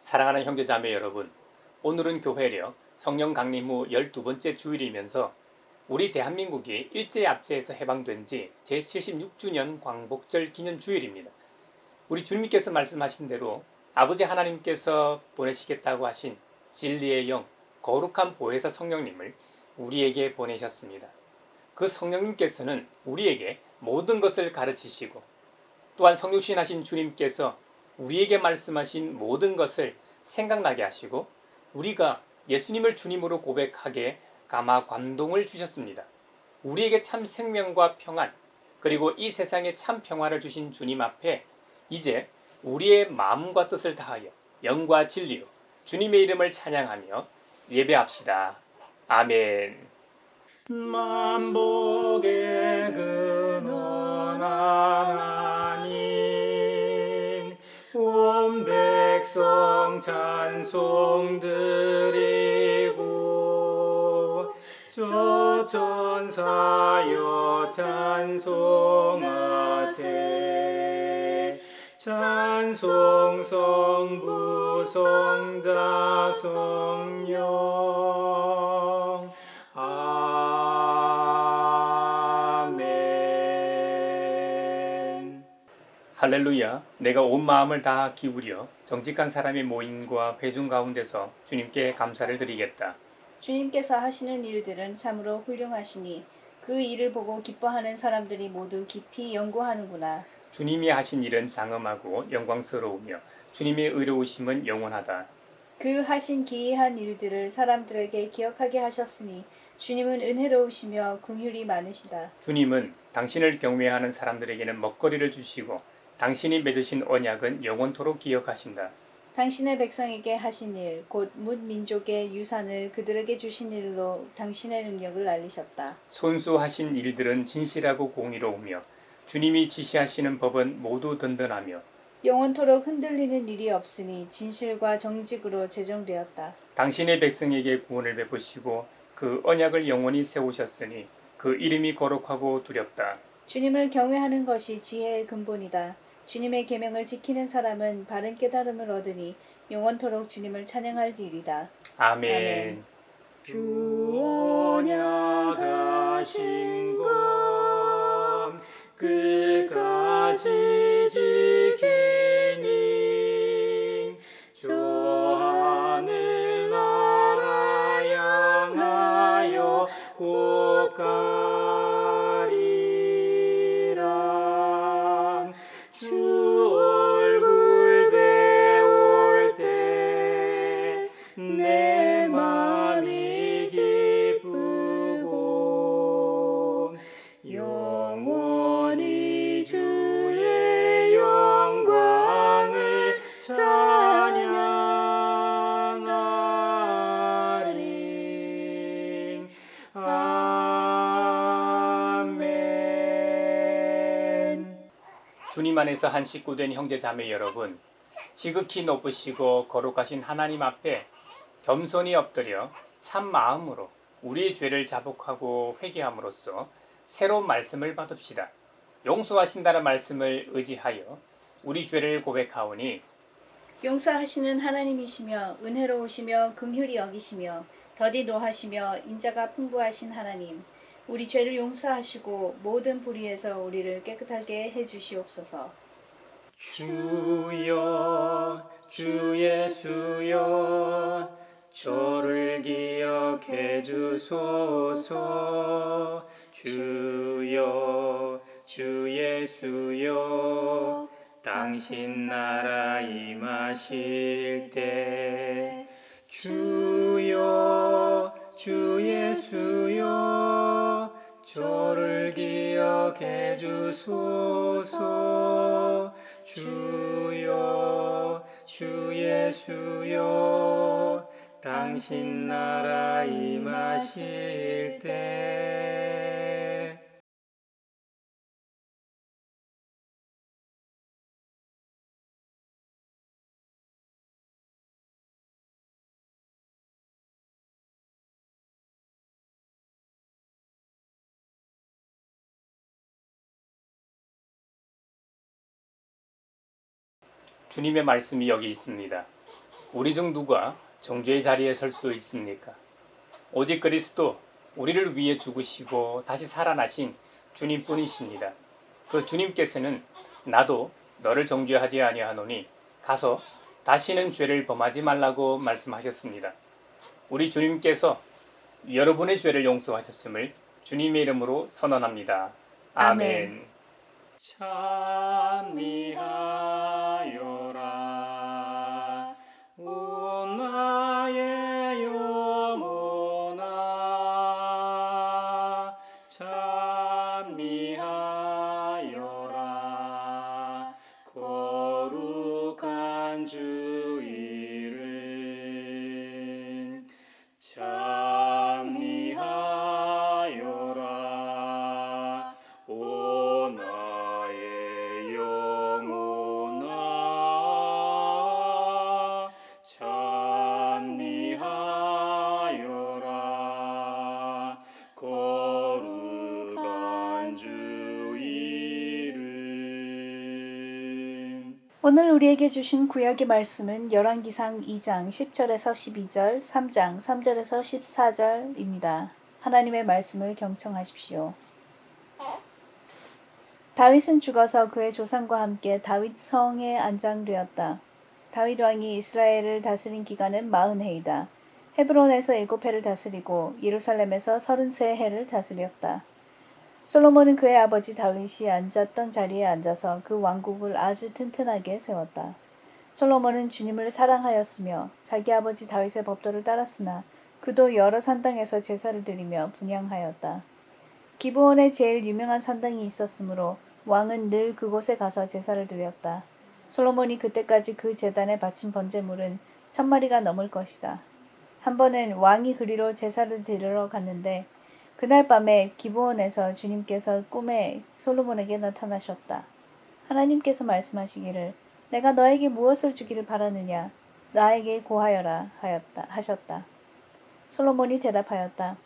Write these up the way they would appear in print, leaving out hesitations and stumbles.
사랑하는 형제자매 여러분, 오늘은 교회력 성령 강림 후 12번째 주일이면서 우리 대한민국이 일제압제에서 해방된 지 제76주년 광복절 기념 주일입니다. 우리 주님께서 말씀하신 대로 아버지 하나님께서 보내시겠다고 하신 진리의 영, 거룩한 보혜사 성령님을 우리에게 보내셨습니다. 그 성령님께서는 우리에게 모든 것을 가르치시고 또한 성육신하신 주님께서 우리에게 말씀하신 모든 것을 생각나게 하시고 우리가 예수님을 주님으로 고백하게 감화 감동을 주셨습니다. 우리에게 참 생명과 평안 그리고 이 세상에 참 평화를 주신 주님 앞에 이제 우리의 마음과 뜻을 다하여 영과 진리로 주님의 이름을 찬양하며 예배합시다. 아멘. 만복의 근원 하나님 온 백성 찬송 드리고 저 천사여 찬송하세 찬송 성부 성자 성령 아멘. 할렐루야. 내가 온 마음을 다 기울여 정직한 사람의 모임과 회중 가운데서 주님께 감사를 드리겠다. 주님께서 하시는 일들은 참으로 훌륭하시니 그 일을 보고 기뻐하는 사람들이 모두 깊이 연구하는구나. 주님이 하신 일은 장엄하고 영광스러우며 주님의 의로우심은 영원하다. 그 하신 기이한 일들을 사람들에게 기억하게 하셨으니 주님은 은혜로우시며 긍휼이 많으시다. 주님은 당신을 경외하는 사람들에게는 먹거리를 주시고 당신이 맺으신 언약은 영원토록 기억하신다. 당신의 백성에게 하신 일, 곧 뭇민족의 유산을 그들에게 주신 일로 당신의 능력을 알리셨다. 손수하신 일들은 진실하고 공의로우며 주님이 지시하시는 법은 모두 든든하며 영원토록 흔들리는 일이 없으니 진실과 정직으로 제정되었다. 당신의 백성에게 구원을 베푸시고 그 언약을 영원히 세우셨으니 그 이름이 거룩하고 두렵다. 주님을 경외하는 것이 지혜의 근본이다. 주님의 계명을 지키는 사람은 바른 깨달음을 얻으니 영원토록 주님을 찬양할 일이다. 아멘. 아멘. 주 언약하신 것 끝까지 지키니 저 하늘나라 향하여 곧 가리라. 주 얼굴 배울 때 내 맘이 기쁘고 영원히 주의 영광을 찬양하리. 아멘. 주님 안에서 한 식구된 형제자매 여러분, 지극히 높으시고 거룩하신 하나님 앞에 겸손히 엎드려 참 마음으로 우리의 죄를 자복하고 회개함으로써 새로운 말씀을 받읍시다. 용서하신다는 말씀을 의지하여 우리 죄를 고백하오니 용서하시는 하나님이시며 은혜로우시며 긍휼히 여기시며 더디 노하시며 인자가 풍부하신 하나님, 우리 죄를 용서하시고 모든 불의에서 우리를 깨끗하게 해주시옵소서. 주여 주 예수여 저를 기억해 주소서. 주여 주 예수여 당신 나라 임하실 때 주여 주 예수여 저를 기억해 주소서. 주여 주 예수여 당신 나라 임하실 때. 주님의 말씀이 여기 있습니다. 우리 중 누가 정죄의 자리에 설 수 있습니까? 오직 그리스도, 우리를 위해 죽으시고 다시 살아나신 주님뿐이십니다. 그 주님께서는 나도 너를 정죄하지 아니하노니 가서 다시는 죄를 범하지 말라고 말씀하셨습니다. 우리 주님께서 여러분의 죄를 용서하셨음을 주님의 이름으로 선언합니다. 아멘. 찬미하여라 오 나의 영혼아 찬미하여라 거룩한 주 이름 찬미하여라 오 나의 영혼아 찬미하여라 거룩한 주 이름. 오늘 우리에게 주신 구약의 말씀은 열왕기상 2장 10절에서 12절, 3장 3절에서 14절입니다. 하나님의 말씀을 경청하십시오. 다윗은 죽어서 그의 조상과 함께 다윗 성에 안장되었다. 다윗 왕이 이스라엘을 다스린 기간은 40해이다. 헤브론에서 7해를 다스리고 예루살렘에서 33해를 다스렸다. 솔로몬은 그의 아버지 다윗이 앉았던 자리에 앉아서 그 왕국을 아주 튼튼하게 세웠다. 솔로몬은 주님을 사랑하였으며 자기 아버지 다윗의 법도를 따랐으나 그도 여러 산당에서 제사를 드리며 분향하였다. 기브온에 제일 유명한 산당이 있었으므로 왕은 늘 그곳에 가서 제사를 드렸다. 솔로몬이 그때까지 그 제단에 바친 번제물은 1000마리가 넘을 것이다. 한 번은 왕이 그리로 제사를 드리러 갔는데 그날 밤에 기브온에서 주님께서 꿈에 솔로몬에게 나타나셨다. 하나님께서 말씀하시기를 내가 너에게 무엇을 주기를 바라느냐 나에게 고하여라 하셨다. 솔로몬이 대답하였다.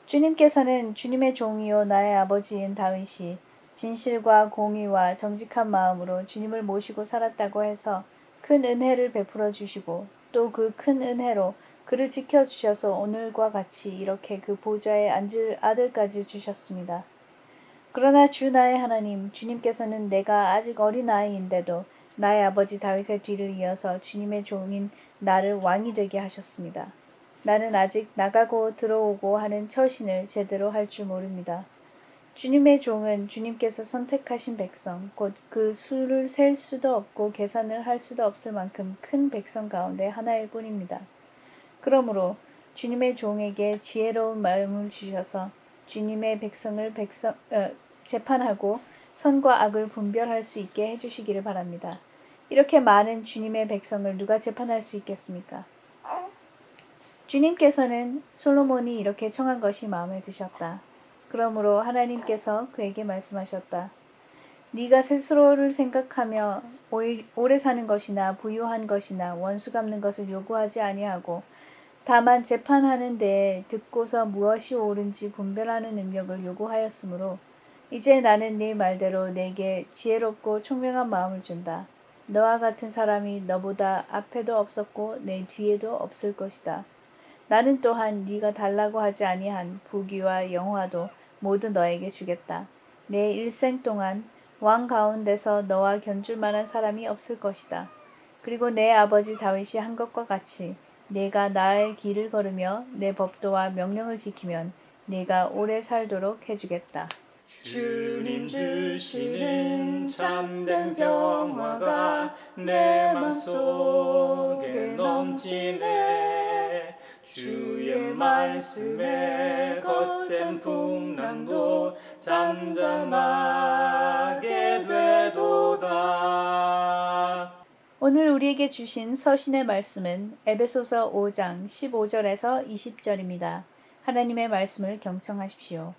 주님께서는 주님의 종이요 나의 아버지인 다윗이 진실과 공의와 정직한 마음으로 주님을 모시고 살았다고 해서 큰 은혜를 베풀어 주시고 또 그 큰 은혜로 그를 지켜주셔서 오늘과 같이 이렇게 그 보좌에 앉을 아들까지 주셨습니다. 그러나 주 나의 하나님 주님께서는 내가 아직 어린 아이인데도 나의 아버지 다윗의 뒤를 이어서 주님의 종인 나를 왕이 되게 하셨습니다. 나는 아직 나가고 들어오고 하는 처신을 제대로 할 줄 모릅니다. 주님의 종은 주님께서 선택하신 백성, 곧 그 수를 셀 수도 없고 계산을 할 수도 없을 만큼 큰 백성 가운데 하나일 뿐입니다. 그러므로 주님의 종에게 지혜로운 마음을 주셔서 주님의 백성을 재판하고 선과 악을 분별할 수 있게 해주시기를 바랍니다. 이렇게 많은 주님의 백성을 누가 재판할 수 있겠습니까? 주님께서는 솔로몬이 이렇게 청한 것이 마음에 드셨다. 그러므로 하나님께서 그에게 말씀하셨다. 네가 스스로를 생각하며 오래 사는 것이나 부유한 것이나 원수 갚는 것을 요구하지 아니하고 다만 재판하는 데에 듣고서 무엇이 옳은지 분별하는 능력을 요구하였으므로 이제 나는 네 말대로 내게 지혜롭고 총명한 마음을 준다. 너와 같은 사람이 너보다 앞에도 없었고 내 뒤에도 없을 것이다. 나는 또한 네가 달라고 하지 아니한 부귀와 영화도 모두 너에게 주겠다. 내 일생 동안 왕 가운데서 너와 견줄 만한 사람이 없을 것이다. 그리고 내 아버지 다윗이 한 것과 같이 내가 나의 길을 걸으며 내 법도와 명령을 지키면 내가 오래 살도록 해주겠다. 주님 주시는 참된 평화가 내 맘속에 넘치네. 주의 말씀에 거센 풍랑도 잠잠하게 되도다. 오늘 우리에게 주신 서신의 말씀은 에베소서 5장 15절에서 20절입니다. 하나님의 말씀을 경청하십시오.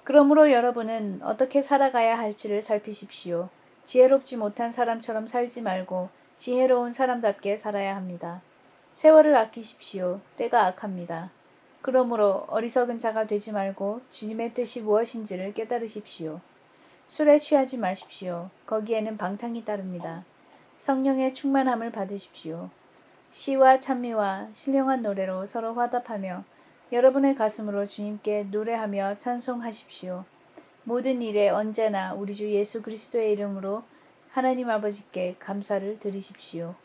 그러므로 여러분은 어떻게 살아가야 할지를 살피십시오. 지혜롭지 못한 사람처럼 살지 말고 지혜로운 사람답게 살아야 합니다. 세월을 아끼십시오. 때가 악합니다. 그러므로 어리석은 자가 되지 말고 주님의 뜻이 무엇인지를 깨달으십시오. 술에 취하지 마십시오. 거기에는 방탕이 따릅니다. 성령의 충만함을 받으십시오. 시와 찬미와 신령한 노래로 서로 화답하며 여러분의 가슴으로 주님께 노래하며 찬송하십시오. 모든 일에 언제나 우리 주 예수 그리스도의 이름으로 하나님 아버지께 감사를 드리십시오.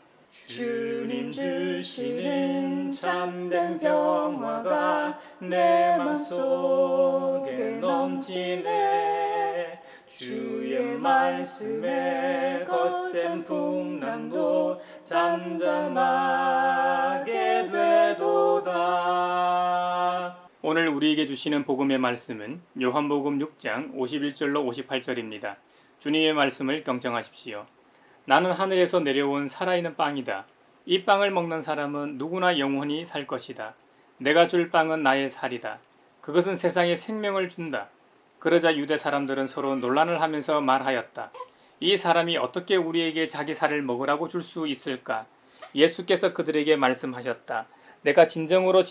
주님 주시는 참된 평화가 내 맘속에 넘치네. 주의 말씀에 거센 풍랑도 잠잠하게 되도다. 오늘 우리에게 주시는 복음의 말씀은 요한복음 6장 51절로 58절입니다. 주님의 말씀을 경청하십시오. 나는 하늘에서 내려온 살아있는 빵이다. 이 빵을 먹는 사람은 누구나 영원히 살 것이다. 내가 줄 빵은 나의 살이다. 그것은 세상에 생명을 준다. 그러자 유대 사람들은 서로 논란을 하면서 말하였다. 이 사람이 어떻게 우리에게 자기 살을 먹으라고 줄 수 있을까? 예수께서 그들에게 말씀하셨다. 내가 진정으로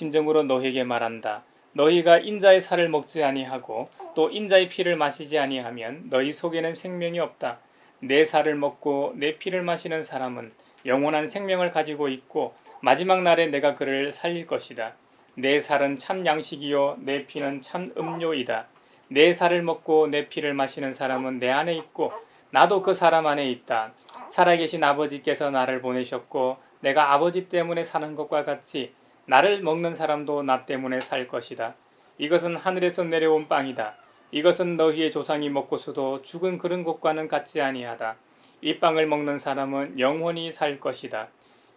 너희에게 말한다. 너희가 인자의 살을 먹지 아니하고 또 인자의 피를 마시지 아니하면 너희 속에는 생명이 없다. 내 살을 먹고 내 피를 마시는 사람은 영원한 생명을 가지고 있고 마지막 날에 내가 그를 살릴 것이다. 내 살은 참 양식이요 내 피는 참 음료이다. 내 살을 먹고 내 피를 마시는 사람은 내 안에 있고 나도 그 사람 안에 있다. 살아계신 아버지께서 나를 보내셨고 내가 아버지 때문에 사는 것과 같이 나를 먹는 사람도 나 때문에 살 것이다. 이것은 하늘에서 내려온 빵이다. 이것은 너희의 조상이 먹고서도 죽은 그런 것과는 같지 아니하다. 이 빵을 먹는 사람은 영원히 살 것이다.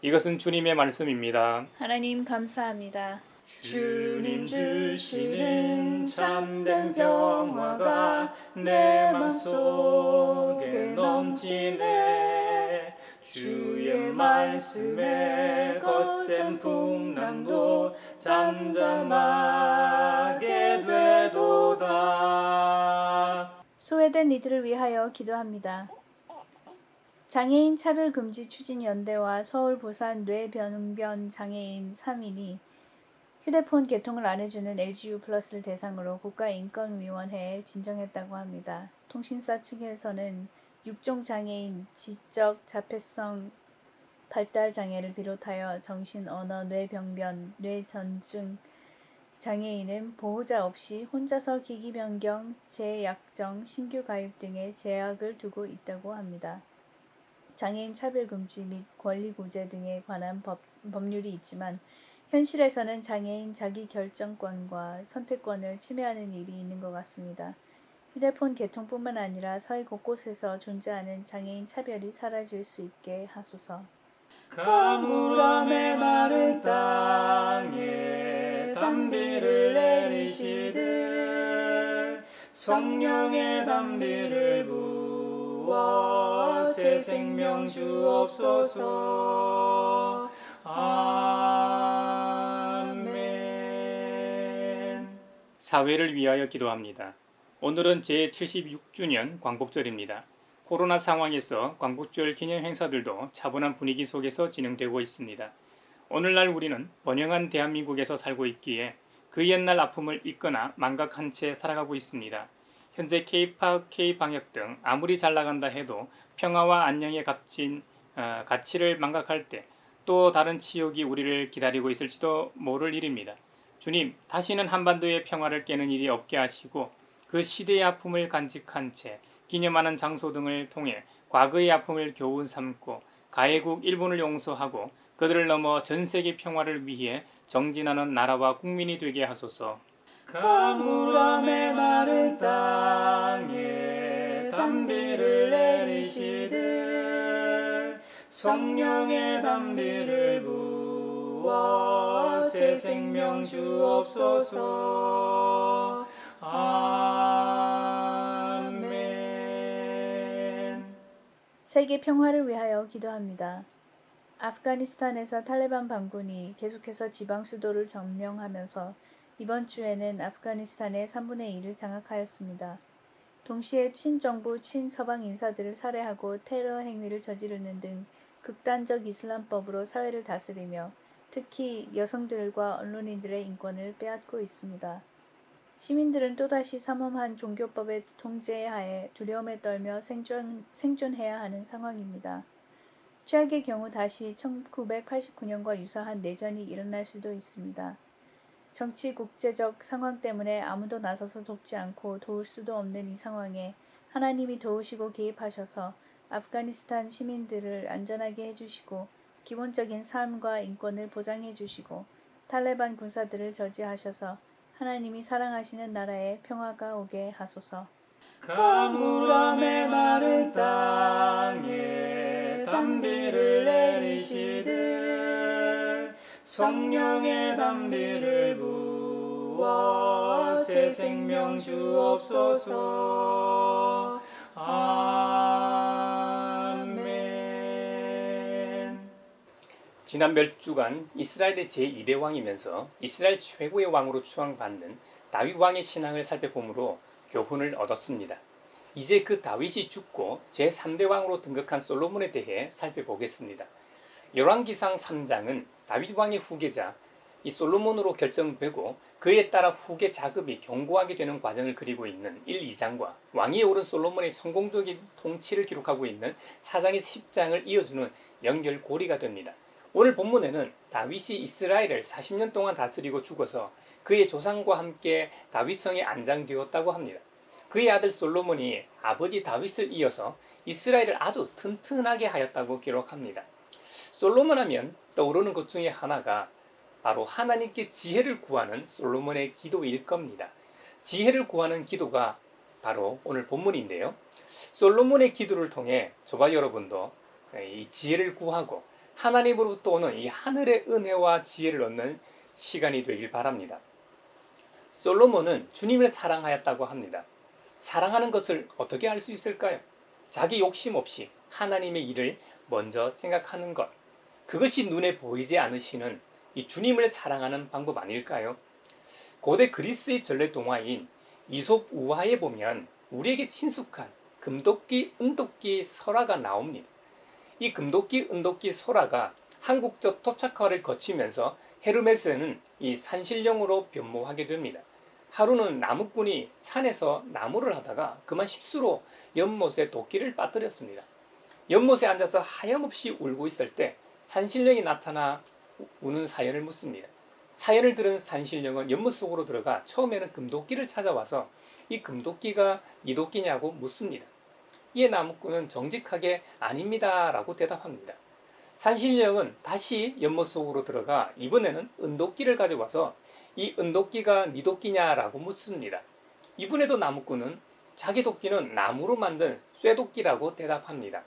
이것은 주님의 말씀입니다. 하나님 감사합니다. 주님 주시는 참된 평화가 내 맘속에 넘치네. 주의 말씀에 거센 풍랑도 잠잠하게 되도다. 소외된 이들을 위하여 기도합니다. 장애인 차별금지 추진연대와 서울 부산 뇌변변 장애인 3인이 휴대폰 개통을 안 해주는 LGU 플러스를 대상으로 국가인권위원회에 진정했다고 합니다. 통신사 측에서는 육종장애인, 지적 자폐성 발달 장애를 비롯하여 정신, 언어, 뇌병변, 뇌전증 장애인은 보호자 없이 혼자서 기기 변경, 재약정, 신규 가입 등의 제약을 두고 있다고 합니다. 장애인 차별금지 및 권리구제 등에 관한 법률이 있지만 현실에서는 장애인 자기결정권과 선택권을 침해하는 일이 있는 것 같습니다. 휴대폰 개통뿐만 아니라 사회 곳곳에서 존재하는 장애인 차별이 사라질 수 있게 하소서. 가물함에 마른 땅에 단비를 내리시듯 성령의 단비를 부어 새 생명 주옵소서. 아멘. 사회를 위하여 기도합니다. 오늘은 제76주년 광복절입니다. 코로나 상황에서 광복절 기념 행사들도 차분한 분위기 속에서 진행되고 있습니다. 오늘날 우리는 번영한 대한민국에서 살고 있기에 그 옛날 아픔을 잊거나 망각한 채 살아가고 있습니다. 현재 K-팝, K-방역 등 아무리 잘 나간다 해도 평화와 안녕의 가치를 망각할 때 또 다른 치욕이 우리를 기다리고 있을지도 모를 일입니다. 주님, 다시는 한반도의 평화를 깨는 일이 없게 하시고 그 시대의 아픔을 간직한 채 기념하는 장소 등을 통해 과거의 아픔을 교훈 삼고 가해국 일본을 용서하고 그들을 넘어 전 세계 평화를 위해 정진하는 나라와 국민이 되게 하소서. 가물함에 마른 땅에 단비를 내리시듯 성령의 단비를 부어 새 생명 주옵소서. 아멘. 세계 평화를 위하여 기도합니다. 아프가니스탄에서 탈레반 반군이 계속해서 지방 수도를 점령하면서 이번 주에는 아프가니스탄의 3분의 2를 장악하였습니다. 동시에 친정부, 친서방 인사들을 살해하고 테러 행위를 저지르는 등 극단적 이슬람법으로 사회를 다스리며 특히 여성들과 언론인들의 인권을 빼앗고 있습니다. 시민들은 또다시 삼엄한 종교법의 통제 하에 두려움에 떨며 생존해야 하는 상황입니다. 최악의 경우 다시 1989년과 유사한 내전이 일어날 수도 있습니다. 정치 국제적 상황 때문에 아무도 나서서 돕지 않고 도울 수도 없는 이 상황에 하나님이 도우시고 개입하셔서 아프가니스탄 시민들을 안전하게 해주시고 기본적인 삶과 인권을 보장해 주시고 탈레반 군사들을 저지하셔서 하나님이 사랑하시는 나라에 평화가 오게 하소서. 가물어 메마른 땅에 단비를 내리시듯 성령의 단비를 부어 새 생명 주옵소서. 아멘. 지난 몇 주간 이스라엘의 제2대 왕이면서 이스라엘 최고의 왕으로 추앙받는 다윗 왕의 신앙을 살펴보므로 교훈을 얻었습니다. 이제 그 다윗이 죽고 제3대 왕으로 등극한 솔로몬에 대해 살펴보겠습니다. 열왕기상 3장은 다윗 왕의 후계자 이 솔로몬으로 결정되고 그에 따라 후계 자급이 견고하게 되는 과정을 그리고 있는 1, 2장과 왕위에 오른 솔로몬의 성공적인 통치를 기록하고 있는 4장에서 10장을 이어주는 연결고리가 됩니다. 오늘 본문에는 다윗이 이스라엘을 40년 동안 다스리고 죽어서 그의 조상과 함께 다윗성에 안장되었다고 합니다. 그의 아들 솔로몬이 아버지 다윗을 이어서 이스라엘을 아주 튼튼하게 하였다고 기록합니다. 솔로몬 하면 떠오르는 것 중에 하나가 바로 하나님께 지혜를 구하는 솔로몬의 기도일 겁니다. 지혜를 구하는 기도가 바로 오늘 본문인데요. 솔로몬의 기도를 통해 저와 여러분도 이 지혜를 구하고 하나님으로부터 오는 이 하늘의 은혜와 지혜를 얻는 시간이 되길 바랍니다. 솔로몬은 주님을 사랑하였다고 합니다. 사랑하는 것을 어떻게 알 수 있을까요? 자기 욕심 없이 하나님의 일을 먼저 생각하는 것. 그것이 눈에 보이지 않으시는 이 주님을 사랑하는 방법 아닐까요? 고대 그리스의 전래 동화인 이솝 우화에 보면 우리에게 친숙한 금도끼, 은도끼, 설화가 나옵니다. 이 금도끼, 은도끼, 설화가 한국적 토착화를 거치면서 헤르메스는 이 산신령으로 변모하게 됩니다. 하루는 나무꾼이 산에서 나무를 하다가 그만 실수로 연못에 도끼를 빠뜨렸습니다. 연못에 앉아서 하염없이 울고 있을 때 산신령이 나타나 우는 사연을 묻습니다. 사연을 들은 산신령은 연못 속으로 들어가 처음에는 금도끼를 찾아와서 이 금도끼가 네 도끼냐고 묻습니다. 이에 나무꾼은 정직하게 아닙니다 라고 대답합니다. 산신령은 다시 연못 속으로 들어가 이번에는 은도끼를 가져와서 이 은도끼가 네 도끼냐라고 묻습니다. 이번에도 나무꾼은 자기 도끼는 나무로 만든 쇠도끼라고 대답합니다.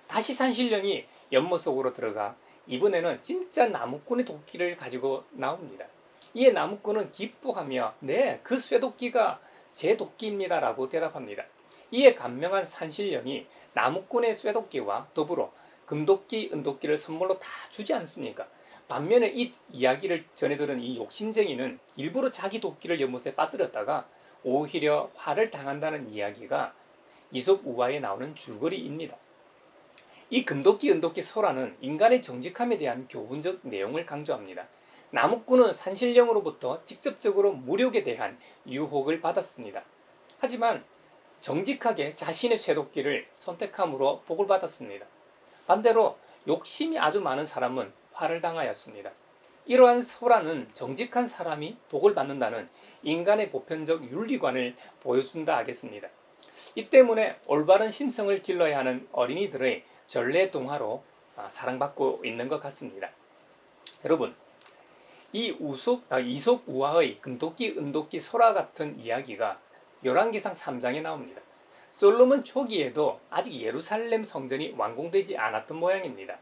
다시 산신령이 연못 속으로 들어가 이번에는 진짜 나무꾼의 도끼를 가지고 나옵니다. 이에 나무꾼은 기뻐하며 네, 그 쇠도끼가 제 도끼입니다 라고 대답합니다. 이에 감명한 산신령이 나무꾼의 쇠도끼와 더불어 금도끼, 은도끼를 선물로 다 주지 않습니까? 반면에 이 이야기를 전해들은 이 욕심쟁이는 일부러 자기 도끼를 연못에 빠뜨렸다가 오히려 화를 당한다는 이야기가 이솝 우화에 나오는 줄거리입니다. 이 금도끼, 은도끼 설화는 인간의 정직함에 대한 교훈적 내용을 강조합니다. 나무꾼은 산신령으로부터 직접적으로 무력에 대한 유혹을 받았습니다. 하지만 정직하게 자신의 쇠도끼를 선택함으로 복을 받았습니다. 반대로 욕심이 아주 많은 사람은 화를 당하였습니다. 이러한 설화는 정직한 사람이 복을 받는다는 인간의 보편적 윤리관을 보여준다 하겠습니다. 이 때문에 올바른 심성을 길러야 하는 어린이들의 전래 동화로 사랑받고 있는 것 같습니다. 여러분, 이 이솝 우화의 금도끼, 은도끼, 설화 같은 이야기가 열왕기상 3장에 나옵니다. 솔로몬 초기에도 아직 예루살렘 성전이 완공되지 않았던 모양입니다.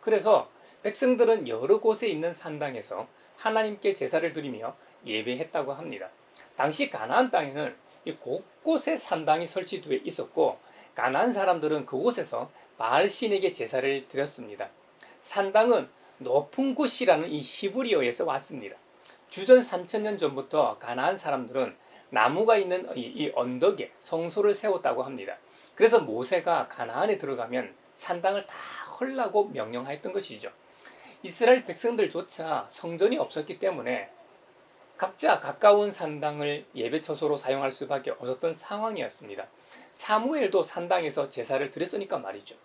그래서 백성들은 여러 곳에 있는 산당에서 하나님께 제사를 드리며 예배했다고 합니다. 당시 가나안 땅에는 곳곳에 산당이 설치되어 있었고 가나안 사람들은 그곳에서 바알신에게 제사를 드렸습니다. 산당은 높은 곳이라는 이 히브리어에서 왔습니다. 주전 3000년 전부터 가나안 사람들은 나무가 있는 이 언덕에 성소를 세웠다고 합니다. 그래서 모세가 가나안에 들어가면 산당을 다 헐라고 명령하였던 것이죠. 이스라엘 백성들조차 성전이 없었기 때문에 각자 가까운 산당을 예배처소로 사용할 수밖에 없었던 상황이었습니다. 사무엘도 산당에서 제사를 드렸으니까 말이죠.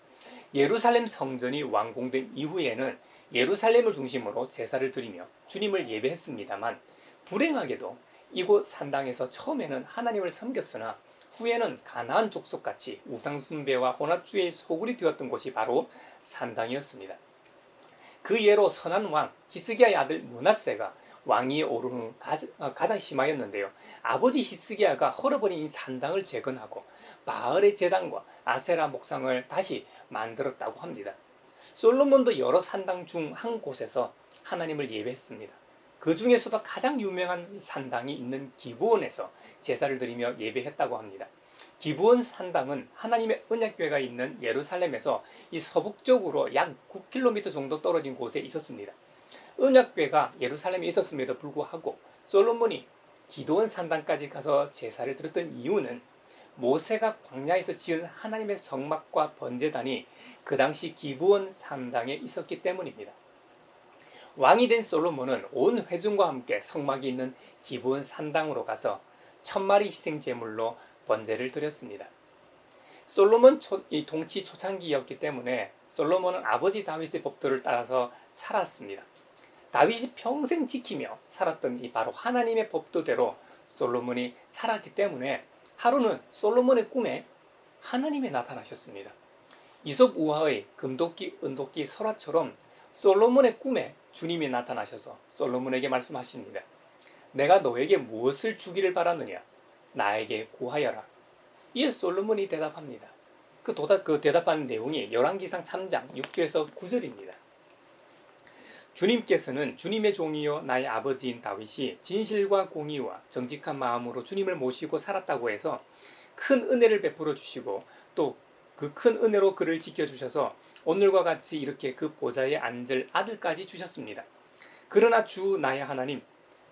예루살렘 성전이 완공된 이후에는 예루살렘을 중심으로 제사를 드리며 주님을 예배했습니다만, 불행하게도 이곳 산당에서 처음에는 하나님을 섬겼으나 후에는 가나안 족속같이 우상숭배와 혼합주의의 소굴이 되었던 곳이 바로 산당이었습니다. 그 예로 선한 왕 히스기야의 아들 므낫세가 왕위에 오른 후 가장 심하였는데요. 아버지 히스기야가 헐어버린 이 산당을 재건하고 바알의 제단과 아세라 목상을 다시 만들었다고 합니다. 솔로몬도 여러 산당 중 한 곳에서 하나님을 예배했습니다. 그 중에서도 가장 유명한 산당이 있는 기브온에서 제사를 드리며 예배했다고 합니다. 기브온 산당은 하나님의 언약궤가 있는 예루살렘에서 이 서북쪽으로 약 9km 정도 떨어진 곳에 있었습니다. 언약궤가 예루살렘에 있었음에도 불구하고 솔로몬이 기드온 산당까지 가서 제사를 드렸던 이유는 모세가 광야에서 지은 하나님의 성막과 번제단이 그 당시 기브온 산당에 있었기 때문입니다. 왕이 된 솔로몬은 온 회중과 함께 성막이 있는 기브온 산당으로 가서 1000마리 희생 제물로 번제를 드렸습니다. 솔로몬 동치 초창기였기 때문에 솔로몬은 아버지 다윗의 법도를 따라서 살았습니다. 다윗이 평생 지키며 살았던 이 바로 하나님의 법도대로 솔로몬이 살았기 때문에 하루는 솔로몬의 꿈에 하나님이 나타나셨습니다. 이솝 우화의 금도끼, 은도끼, 설화처럼 솔로몬의 꿈에 주님이 나타나셔서 솔로몬에게 말씀하십니다. 내가 너에게 무엇을 주기를 바라느냐? 나에게 구하여라. 이에 솔로몬이 대답합니다. 그 대답하는 내용이 열왕기상 3장 6절에서 9절입니다. 주님께서는 주님의 종이요 나의 아버지인 다윗이 진실과 공의와 정직한 마음으로 주님을 모시고 살았다고 해서 큰 은혜를 베풀어 주시고 또 그 큰 은혜로 그를 지켜주셔서 오늘과 같이 이렇게 그 보좌에 앉을 아들까지 주셨습니다. 그러나 주 나의 하나님,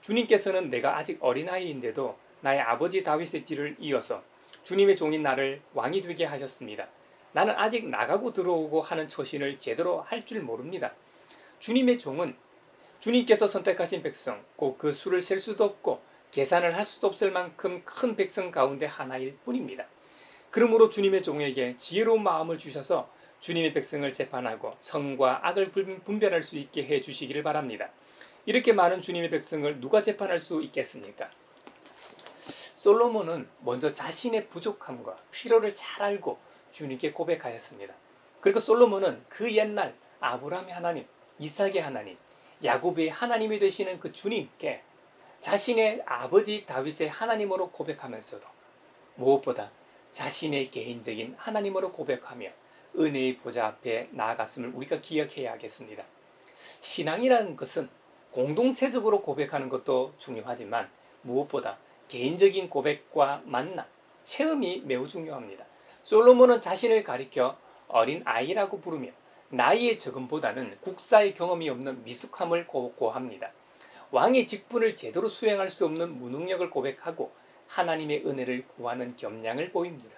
주님께서는 내가 아직 어린아이인데도 나의 아버지 다윗의 뒤를 이어서 주님의 종인 나를 왕이 되게 하셨습니다. 나는 아직 나가고 들어오고 하는 처신을 제대로 할 줄 모릅니다. 주님의 종은 주님께서 선택하신 백성, 곧 그 수를 셀 수도 없고 계산을 할 수도 없을 만큼 큰 백성 가운데 하나일 뿐입니다. 그러므로 주님의 종에게 지혜로운 마음을 주셔서 주님의 백성을 재판하고 선과 악을 분별할 수 있게 해 주시기를 바랍니다. 이렇게 많은 주님의 백성을 누가 재판할 수 있겠습니까? 솔로몬은 먼저 자신의 부족함과 필요를 잘 알고 주님께 고백하였습니다. 그리고 솔로몬은 그 옛날 아브라함의 하나님, 이삭의 하나님, 야곱의 하나님이 되시는 그 주님께 자신의 아버지 다윗의 하나님으로 고백하면서도 무엇보다 자신의 개인적인 하나님으로 고백하며 은혜의 보좌 앞에 나아갔음을 우리가 기억해야 하겠습니다. 신앙이라는 것은 공동체적으로 고백하는 것도 중요하지만 무엇보다 개인적인 고백과 만남, 체험이 매우 중요합니다. 솔로몬은 자신을 가리켜 어린 아이라고 부르며 나이의 적음보다는 국사의 경험이 없는 미숙함을 고합니다. 왕의 직분을 제대로 수행할 수 없는 무능력을 고백하고 하나님의 은혜를 구하는 겸양을 보입니다.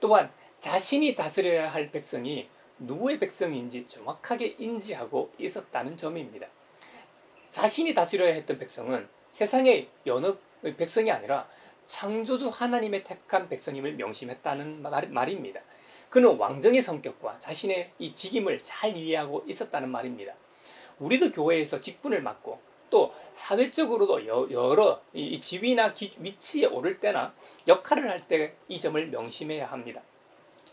또한 자신이 다스려야 할 백성이 누구의 백성인지 정확하게 인지하고 있었다는 점입니다. 자신이 다스려야 했던 백성은 세상의 여느 백성이 아니라 창조주 하나님의 택한 백성임을 명심했다는 말입니다. 그는 왕정의 성격과 자신의 이 직임을 잘 이해하고 있었다는 말입니다. 우리도 교회에서 직분을 맡고 또 사회적으로도 여러 지위나 위치에 오를 때나 역할을 할 때 이 점을 명심해야 합니다.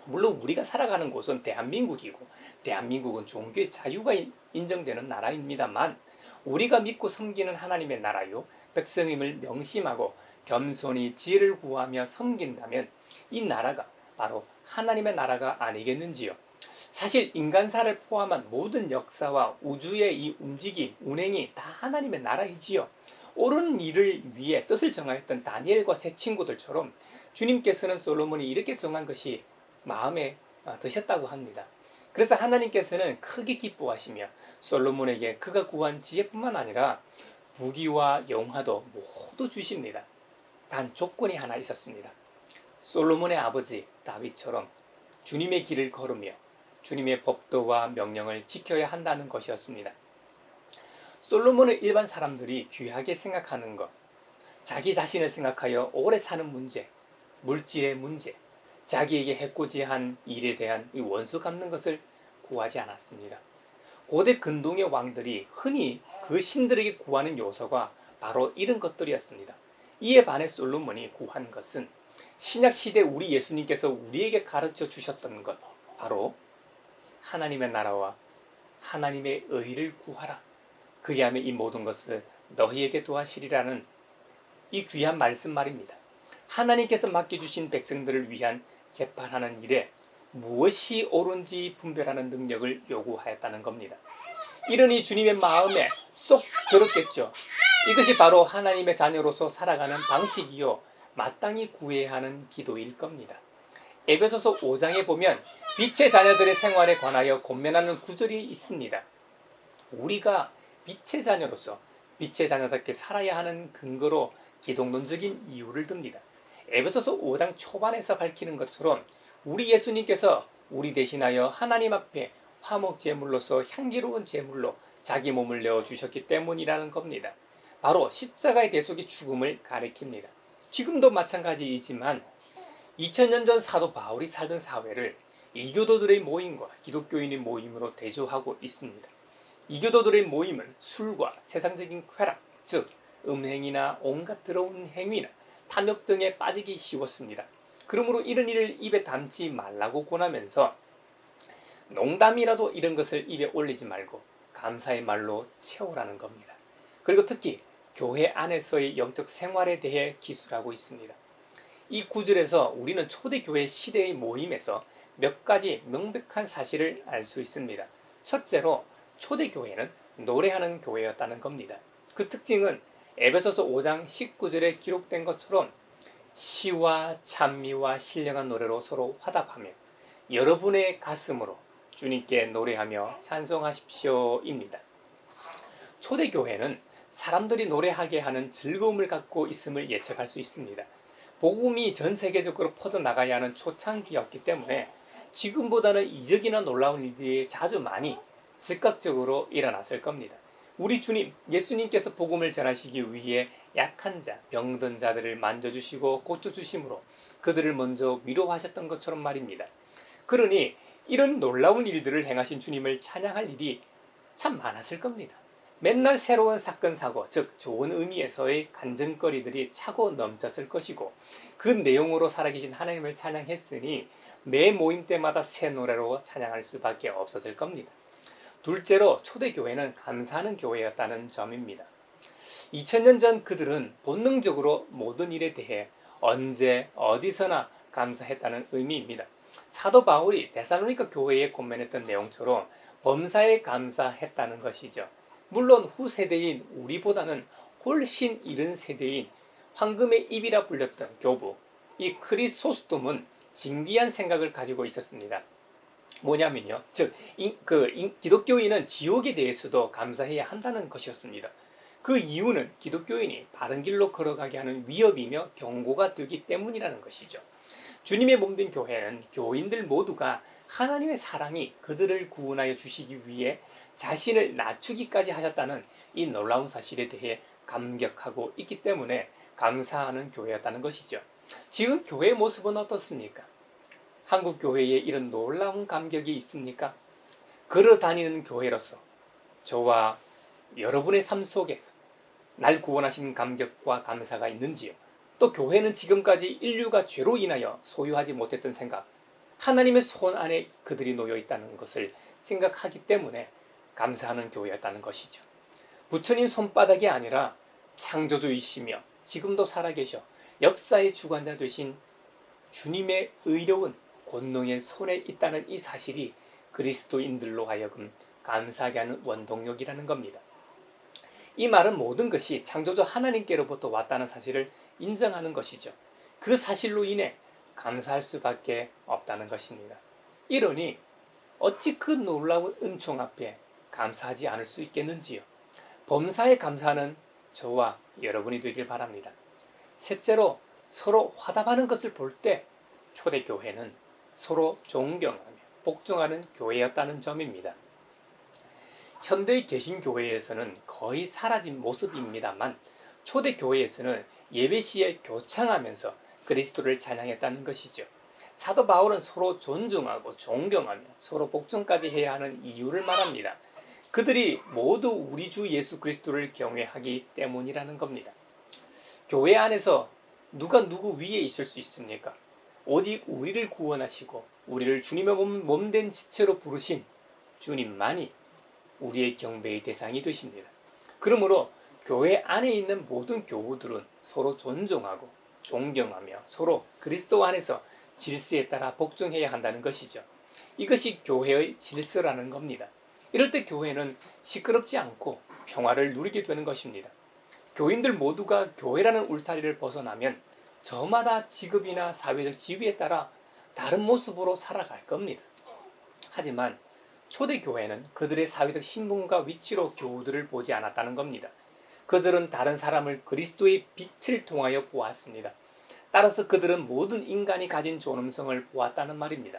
물론 우리가 살아가는 곳은 대한민국이고 대한민국은 종교의 자유가 인정되는 나라입니다만 우리가 믿고 섬기는 하나님의 나라요 백성임을 명심하고 겸손히 지혜를 구하며 섬긴다면 이 나라가 바로 하나님의 나라가 아니겠는지요. 사실 인간사를 포함한 모든 역사와 우주의 이 움직임, 운행이 다 하나님의 나라이지요. 옳은 일을 위해 뜻을 정하였던 다니엘과 세 친구들처럼 주님께서는 솔로몬이 이렇게 정한 것이 마음에 드셨다고 합니다. 그래서 하나님께서는 크게 기뻐하시며 솔로몬에게 그가 구한 지혜뿐만 아니라 부귀와 영화도 모두 주십니다. 단 조건이 하나 있었습니다. 솔로몬의 아버지 다윗처럼 주님의 길을 걸으며 주님의 법도와 명령을 지켜야 한다는 것이었습니다. 솔로몬은 일반 사람들이 귀하게 생각하는 것, 자기 자신을 생각하여 오래 사는 문제, 물질의 문제, 자기에게 해코지한 일에 대한 원수 갚는 것을 구하지 않았습니다. 고대 근동의 왕들이 흔히 그 신들에게 구하는 요소가 바로 이런 것들이었습니다. 이에 반해 솔로몬이 구한 것은 신약시대 우리 예수님께서 우리에게 가르쳐 주셨던 것, 바로 하나님의 나라와 하나님의 의를 구하라. 그리하면 이 모든 것을 너희에게 도하시리라는 이 귀한 말씀 말입니다. 하나님께서 맡겨주신 백성들을 위한 재판하는 일에 무엇이 옳은지 분별하는 능력을 요구하였다는 겁니다. 이러니 주님의 마음에 쏙 들었겠죠. 이것이 바로 하나님의 자녀로서 살아가는 방식이요, 마땅히 구해야 하는 기도일 겁니다. 에베소서 5장에 보면 빛의 자녀들의 생활에 관하여 권면하는 구절이 있습니다. 우리가 빛의 자녀로서 빛의 자녀답게 살아야 하는 근거로 기독론적인 이유를 듭니다. 에베소서 5장 초반에서 밝히는 것처럼 우리 예수님께서 우리 대신하여 하나님 앞에 화목 제물로서 향기로운 제물로 자기 몸을 내어주셨기 때문이라는 겁니다. 바로 십자가의 대속의 죽음을 가리킵니다. 지금도 마찬가지이지만 2000년 전 사도 바울이 살던 사회를 이교도들의 모임과 기독교인의 모임으로 대조하고 있습니다. 이교도들의 모임은 술과 세상적인 쾌락, 즉 음행이나 온갖 더러운 행위나 탐욕 등에 빠지기 쉬웠습니다. 그러므로 이런 일을 입에 담지 말라고 권하면서 농담이라도 이런 것을 입에 올리지 말고 감사의 말로 채우라는 겁니다. 그리고 특히 교회 안에서의 영적 생활에 대해 기술하고 있습니다. 이 구절에서 우리는 초대교회 시대의 모임에서 몇 가지 명백한 사실을 알 수 있습니다. 첫째로 초대교회는 노래하는 교회였다는 겁니다. 그 특징은 에베소서 5장 19절에 기록된 것처럼 시와 찬미와 신령한 노래로 서로 화답하며 여러분의 가슴으로 주님께 노래하며 찬송하십시오입니다. 초대교회는 사람들이 노래하게 하는 즐거움을 갖고 있음을 예측할 수 있습니다. 복음이 전 세계적으로 퍼져나가야 하는 초창기였기 때문에 지금보다는 이적이나 놀라운 일들이 자주 많이 즉각적으로 일어났을 겁니다. 우리 주님, 예수님께서 복음을 전하시기 위해 약한 자, 병든 자들을 만져주시고 고쳐주심으로 그들을 먼저 위로하셨던 것처럼 말입니다. 그러니 이런 놀라운 일들을 행하신 주님을 찬양할 일이 참 많았을 겁니다. 맨날 새로운 사건 사고, 즉 좋은 의미에서의 간증거리들이 차고 넘쳤을 것이고 그 내용으로 살아계신 하나님을 찬양했으니 매 모임 때마다 새 노래로 찬양할 수밖에 없었을 겁니다. 둘째로 초대교회는 감사하는 교회였다는 점입니다. 2000년 전 그들은 본능적으로 모든 일에 대해 언제 어디서나 감사했다는 의미입니다. 사도 바울이 데살로니가 교회에 권면했던 내용처럼 범사에 감사했다는 것이죠. 물론 후세대인 우리보다는 훨씬 이른 세대인 황금의 입이라 불렸던 교부 이 크리소스톰은 신기한 생각을 가지고 있었습니다. 뭐냐면요, 즉 기독교인은 지옥에 대해서도 감사해야 한다는 것이었습니다. 그 이유는 기독교인이 바른 길로 걸어가게 하는 위협이며 경고가 되기 때문이라는 것이죠. 주님의 몸된 교회는 교인들 모두가 하나님의 사랑이 그들을 구원하여 주시기 위해 자신을 낮추기까지 하셨다는 이 놀라운 사실에 대해 감격하고 있기 때문에 감사하는 교회였다는 것이죠. 지금 교회의 모습은 어떻습니까? 한국 교회에 이런 놀라운 감격이 있습니까? 걸어 다니는 교회로서 저와 여러분의 삶 속에서 날 구원하신 감격과 감사가 있는지요? 또 교회는 지금까지 인류가 죄로 인하여 소유하지 못했던 생각, 하나님의 손 안에 그들이 놓여 있다는 것을 생각하기 때문에 감사하는 교회였다는 것이죠. 부처님 손바닥이 아니라 창조주이시며 지금도 살아계셔 역사의 주관자 되신 주님의 의로운 권능의 손에 있다는 이 사실이 그리스도인들로 하여금 감사하게 하는 원동력이라는 겁니다. 이 말은 모든 것이 창조주 하나님께로부터 왔다는 사실을 인정하는 것이죠. 그 사실로 인해 감사할 수밖에 없다는 것입니다. 이러니 어찌 그 놀라운 은총 앞에 감사하지 않을 수 있겠는지요. 범사에 감사하는 저와 여러분이 되길 바랍니다. 셋째로 서로 화답하는 것을 볼 때 초대교회는 서로 존경하며 복종하는 교회였다는 점입니다. 현대의 개신교회에서는 거의 사라진 모습입니다만 초대교회에서는 예배 시에 교창하면서 그리스도를 찬양했다는 것이죠. 사도 바울은 서로 존중하고 존경하며 서로 복종까지 해야 하는 이유를 말합니다. 그들이 모두 우리 주 예수 그리스도를 경외하기 때문이라는 겁니다. 교회 안에서 누가 누구 위에 있을 수 있습니까? 오직 우리를 구원하시고 우리를 주님의 몸된 지체로 부르신 주님만이 우리의 경배의 대상이 되십니다. 그러므로 교회 안에 있는 모든 교우들은 서로 존중하고 존경하며 서로 그리스도 안에서 질서에 따라 복종해야 한다는 것이죠. 이것이 교회의 질서라는 겁니다. 이럴 때 교회는 시끄럽지 않고 평화를 누리게 되는 것입니다. 교인들 모두가 교회라는 울타리를 벗어나면 저마다 직업이나 사회적 지위에 따라 다른 모습으로 살아갈 겁니다. 하지만 초대교회는 그들의 사회적 신분과 위치로 교우들을 보지 않았다는 겁니다. 그들은 다른 사람을 그리스도의 빛을 통하여 보았습니다. 따라서 그들은 모든 인간이 가진 존엄성을 보았다는 말입니다.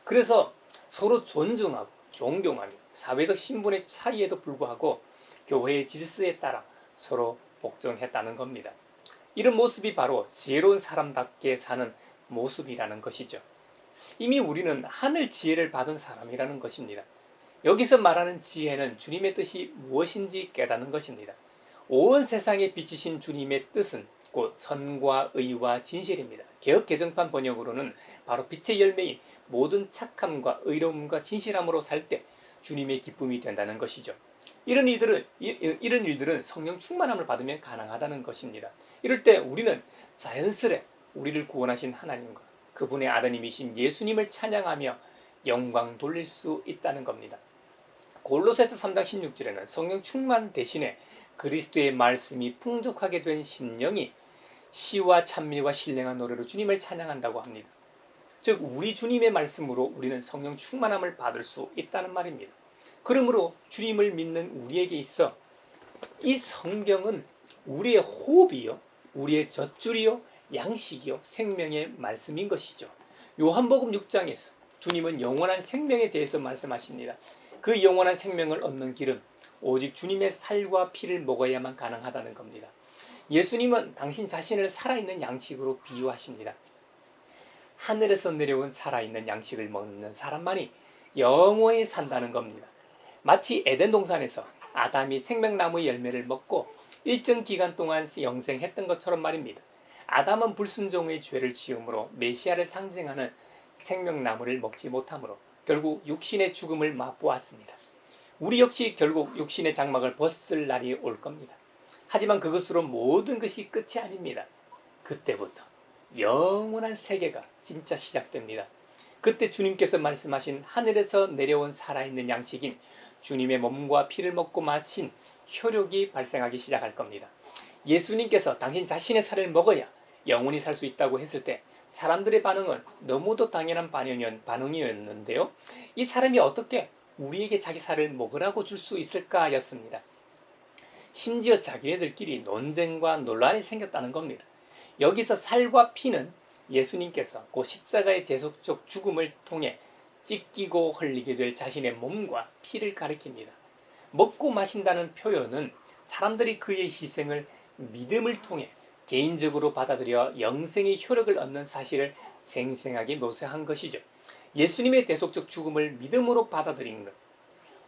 그래서 서로 존중하고 존경하며 사회적 신분의 차이에도 불구하고 교회의 질서에 따라 서로 복종했다는 겁니다. 이런 모습이 바로 지혜로운 사람답게 사는 모습이라는 것이죠. 이미 우리는 하늘 지혜를 받은 사람이라는 것입니다. 여기서 말하는 지혜는 주님의 뜻이 무엇인지 깨닫는 것입니다. 온 세상에 비치신 주님의 뜻은 곧 선과 의와 진실입니다. 개역 개정판 번역으로는 바로 빛의 열매인 모든 착함과 의로움과 진실함으로 살 때 주님의 기쁨이 된다는 것이죠. 이런 일들은 성령 충만함을 받으면 가능하다는 것입니다. 이럴 때 우리는 자연스레 우리를 구원하신 하나님과 그분의 아드님이신 예수님을 찬양하며 영광 돌릴 수 있다는 겁니다. 골로새서 3장 16절에는 성령 충만 대신에 그리스도의 말씀이 풍족하게 된 심령이 시와 찬미와 신령한 노래로 주님을 찬양한다고 합니다. 즉 우리 주님의 말씀으로 우리는 성령 충만함을 받을 수 있다는 말입니다. 그러므로 주님을 믿는 우리에게 있어 이 성경은 우리의 호흡이요, 우리의 젖줄이요, 양식이요, 생명의 말씀인 것이죠. 요한복음 6장에서 주님은 영원한 생명에 대해서 말씀하십니다. 그 영원한 생명을 얻는 길은 오직 주님의 살과 피를 먹어야만 가능하다는 겁니다. 예수님은 당신 자신을 살아있는 양식으로 비유하십니다. 하늘에서 내려온 살아있는 양식을 먹는 사람만이 영원히 산다는 겁니다. 마치 에덴 동산에서 아담이 생명나무의 열매를 먹고 일정 기간 동안 영생했던 것처럼 말입니다. 아담은 불순종의 죄를 지음으로 메시아를 상징하는 생명나무를 먹지 못하므로 결국 육신의 죽음을 맛보았습니다. 우리 역시 결국 육신의 장막을 벗을 날이 올 겁니다. 하지만 그것으로 모든 것이 끝이 아닙니다. 그때부터 영원한 세계가 진짜 시작됩니다. 그때 주님께서 말씀하신 하늘에서 내려온 살아있는 양식인 주님의 몸과 피를 먹고 마신 효력이 발생하기 시작할 겁니다. 예수님께서 당신 자신의 살을 먹어야 영원히 살 수 있다고 했을 때 사람들의 반응은 너무도 당연한 반응이었는데요. 이 사람이 어떻게 우리에게 자기 살을 먹으라고 줄 수 있을까 였습니다. 심지어 자기네들끼리 논쟁과 논란이 생겼다는 겁니다. 여기서 살과 피는 예수님께서 그 십자가의 대속적 죽음을 통해 찢기고 흘리게 될 자신의 몸과 피를 가리킵니다. 먹고 마신다는 표현은 사람들이 그의 희생을 믿음을 통해 개인적으로 받아들여 영생의 효력을 얻는 사실을 생생하게 묘사한 것이죠. 예수님의 대속적 죽음을 믿음으로 받아들인 것,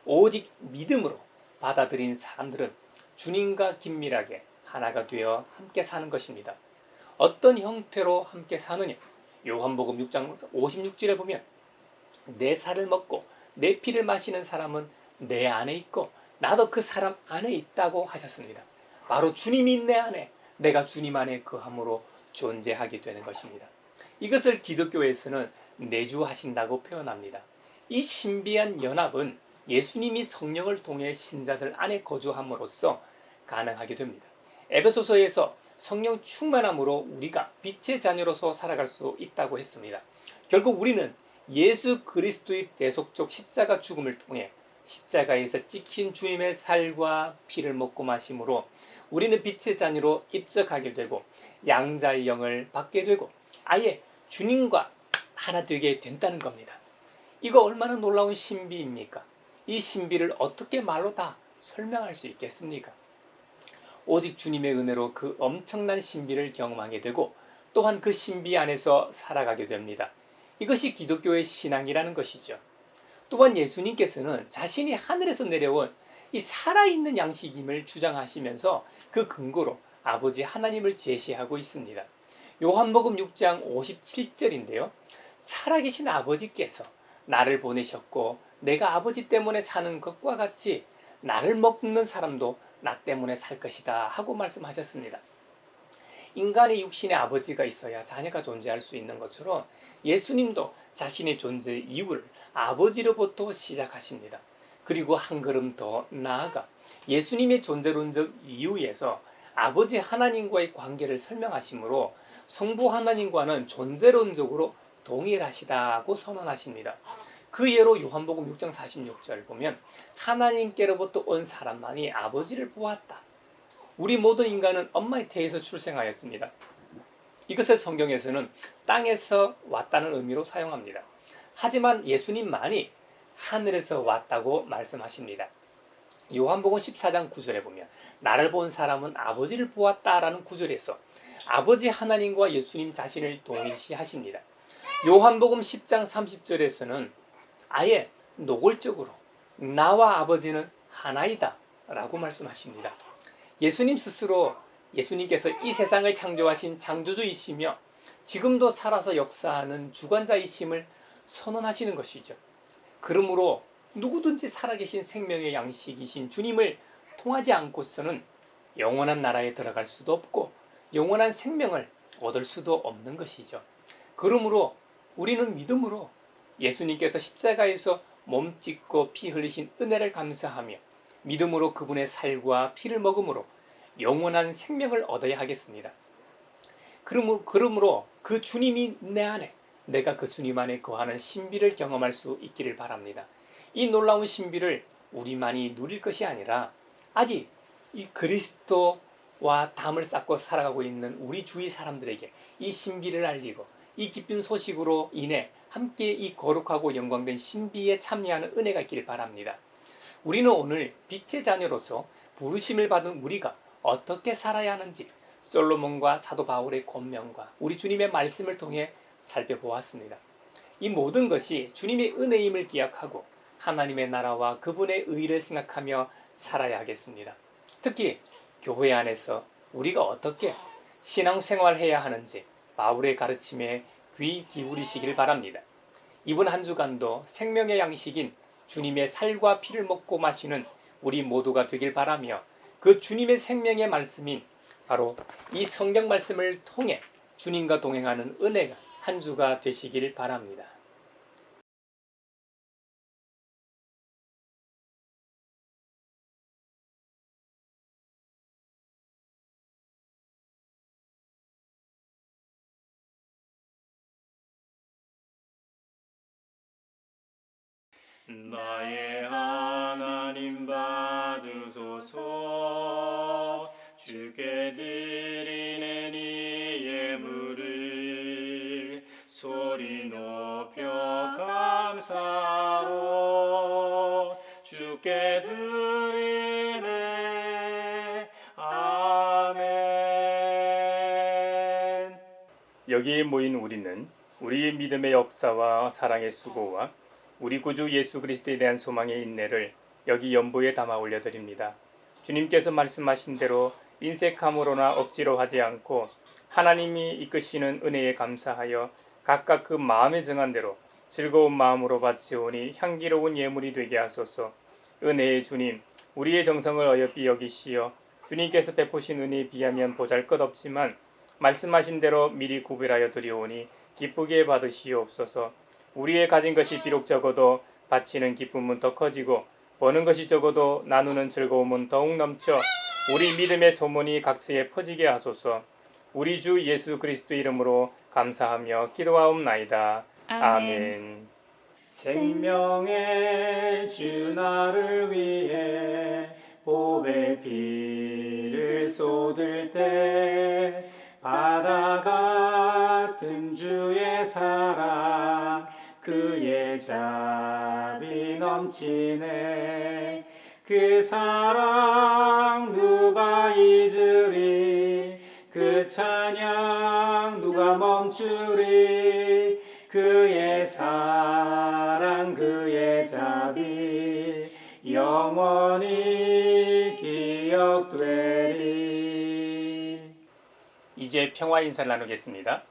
오직 믿음으로 받아들인 사람들은 주님과 긴밀하게 하나가 되어 함께 사는 것입니다. 어떤 형태로 함께 사느냐? 요한복음 6장 56절에 보면 내 살을 먹고 내 피를 마시는 사람은 내 안에 있고 나도 그 사람 안에 있다고 하셨습니다. 바로 주님이 내 안에, 내가 주님 안에 거함으로 존재하게 되는 것입니다. 이것을 기독교에서는 내주하신다고 표현합니다. 이 신비한 연합은 예수님이 성령을 통해 신자들 안에 거주함으로써 가능하게 됩니다. 에베소서에서 성령 충만함으로 우리가 빛의 자녀로서 살아갈 수 있다고 했습니다. 결국 우리는 예수 그리스도의 대속적 십자가 죽음을 통해 십자가에서 찍힌 주님의 살과 피를 먹고 마심으로 우리는 빛의 자녀로 입적하게 되고 양자의 영을 받게 되고 아예 주님과 하나 되게 된다는 겁니다. 이거 얼마나 놀라운 신비입니까? 이 신비를 어떻게 말로 다 설명할 수 있겠습니까? 오직 주님의 은혜로 그 엄청난 신비를 경험하게 되고 또한 그 신비 안에서 살아가게 됩니다. 이것이 기독교의 신앙이라는 것이죠. 또한 예수님께서는 자신이 하늘에서 내려온 이 살아있는 양식임을 주장하시면서 그 근거로 아버지 하나님을 제시하고 있습니다. 요한복음 6장 57절인데요. 살아계신 아버지께서 나를 보내셨고 내가 아버지 때문에 사는 것과 같이 나를 먹는 사람도 나 때문에 살 것이다 하고 말씀하셨습니다. 인간의 육신의 아버지가 있어야 자녀가 존재할 수 있는 것처럼 예수님도 자신의 존재 이유를 아버지로부터 시작하십니다. 그리고 한 걸음 더 나아가 예수님의 존재론적 이유에서 아버지 하나님과의 관계를 설명하시므로 성부 하나님과는 존재론적으로 동일하시다고 선언하십니다. 그 예로 요한복음 6장 46절 보면 하나님께로부터 온 사람만이 아버지를 보았다. 우리 모든 인간은 엄마의 태에서 출생하였습니다. 이것을 성경에서는 땅에서 왔다는 의미로 사용합니다. 하지만 예수님만이 하늘에서 왔다고 말씀하십니다. 요한복음 14장 9절에 보면 나를 본 사람은 아버지를 보았다라는 구절에서 아버지 하나님과 예수님 자신을 동일시하십니다. 요한복음 10장 30절에서는 아예 노골적으로 나와 아버지는 하나이다 라고 말씀하십니다. 예수님 스스로 예수님께서 이 세상을 창조하신 창조주이시며 지금도 살아서 역사하는 주관자이심을 선언하시는 것이죠. 그러므로 누구든지 살아계신 생명의 양식이신 주님을 통하지 않고서는 영원한 나라에 들어갈 수도 없고 영원한 생명을 얻을 수도 없는 것이죠. 그러므로 우리는 믿음으로 예수님께서 십자가에서 몸 찢고 피 흘리신 은혜를 감사하며 믿음으로 그분의 살과 피를 먹음으로 영원한 생명을 얻어야 하겠습니다. 그러므로 그 주님이 내 안에 내가 그 주님 안에 거하는 신비를 경험할 수 있기를 바랍니다. 이 놀라운 신비를 우리만이 누릴 것이 아니라 아직 이 그리스도와 담을 쌓고 살아가고 있는 우리 주위 사람들에게 이 신비를 알리고 이 기쁜 소식으로 인해 함께 이 거룩하고 영광된 신비에 참여하는 은혜가 있기를 바랍니다. 우리는 오늘 빛의 자녀로서 부르심을 받은 우리가 어떻게 살아야 하는지 솔로몬과 사도 바울의 권면과 우리 주님의 말씀을 통해 살펴보았습니다. 이 모든 것이 주님의 은혜임을 기억하고 하나님의 나라와 그분의 의를 생각하며 살아야 하겠습니다. 특히 교회 안에서 우리가 어떻게 신앙생활해야 하는지 바울의 가르침에 귀 기울이시길 바랍니다. 이번 한 주간도 생명의 양식인 주님의 살과 피를 먹고 마시는 우리 모두가 되길 바라며 그 주님의 생명의 말씀인 바로 이 성경 말씀을 통해 주님과 동행하는 은혜가 한 주가 되시길 바랍니다. 나의 하나님 받으소서 주께 드리는 이 예물을 소리 높여 감사로 주께 드리네 아멘. 여기에 모인 우리는 우리의 믿음의 역사와 사랑의 수고와 우리 구주 예수 그리스도에 대한 소망의 인내를 여기 연보에 담아 올려드립니다. 주님께서 말씀하신 대로 인색함으로나 억지로 하지 않고 하나님이 이끄시는 은혜에 감사하여 각각 그 마음에 정한 대로 즐거운 마음으로 바치오니 향기로운 예물이 되게 하소서. 은혜의 주님, 우리의 정성을 어여삐 여기시어 주님께서 베푸신 은혜에 비하면 보잘것없지만 말씀하신 대로 미리 구별하여 드리오니 기쁘게 받으시옵소서. 우리의 가진 것이 비록 적어도 바치는 기쁨은 더 커지고 버는 것이 적어도 나누는 즐거움은 더욱 넘쳐 우리 믿음의 소문이 각처에 퍼지게 하소서. 우리 주 예수 그리스도 이름으로 감사하며 기도하옵나이다. 아멘. 생명의 주 나를 위해 보배 피를 쏟을 때 바다 같은 주의 사랑 그의 자비 넘치네. 그 사랑 누가 잊으리 그 찬양 누가 멈추리 그의 사랑 그의 자비 영원히 기억되리. 이제 평화 인사를 나누겠습니다.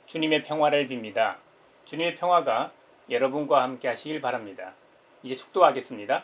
주님의 평화를 빕니다. 주님의 평화가 여러분과 함께 하시길 바랍니다. 이제 축도하겠습니다.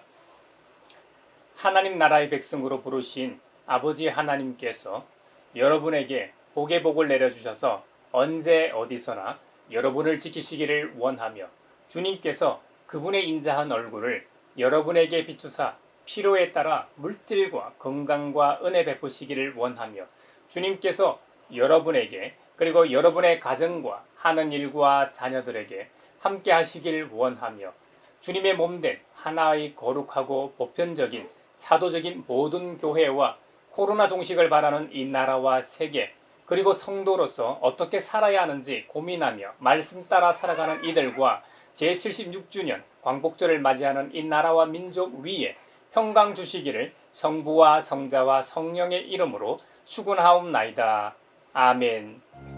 하나님 나라의 백성으로 부르신 아버지 하나님께서 여러분에게 복의 복을 내려주셔서 언제 어디서나 여러분을 지키시기를 원하며 주님께서 그분의 인자한 얼굴을 여러분에게 비추사 필요에 따라 물질과 건강과 은혜 베푸시기를 원하며 주님께서 여러분에게 그리고 여러분의 가정과 하는 일과 자녀들에게 함께 하시길 원하며 주님의 몸된 하나의 거룩하고 보편적인 사도적인 모든 교회와 코로나 종식을 바라는 이 나라와 세계 그리고 성도로서 어떻게 살아야 하는지 고민하며 말씀 따라 살아가는 이들과 제76주년 광복절을 맞이하는 이 나라와 민족 위에 평강 주시기를 성부와 성자와 성령의 이름으로 축원하옵나이다. 아멘.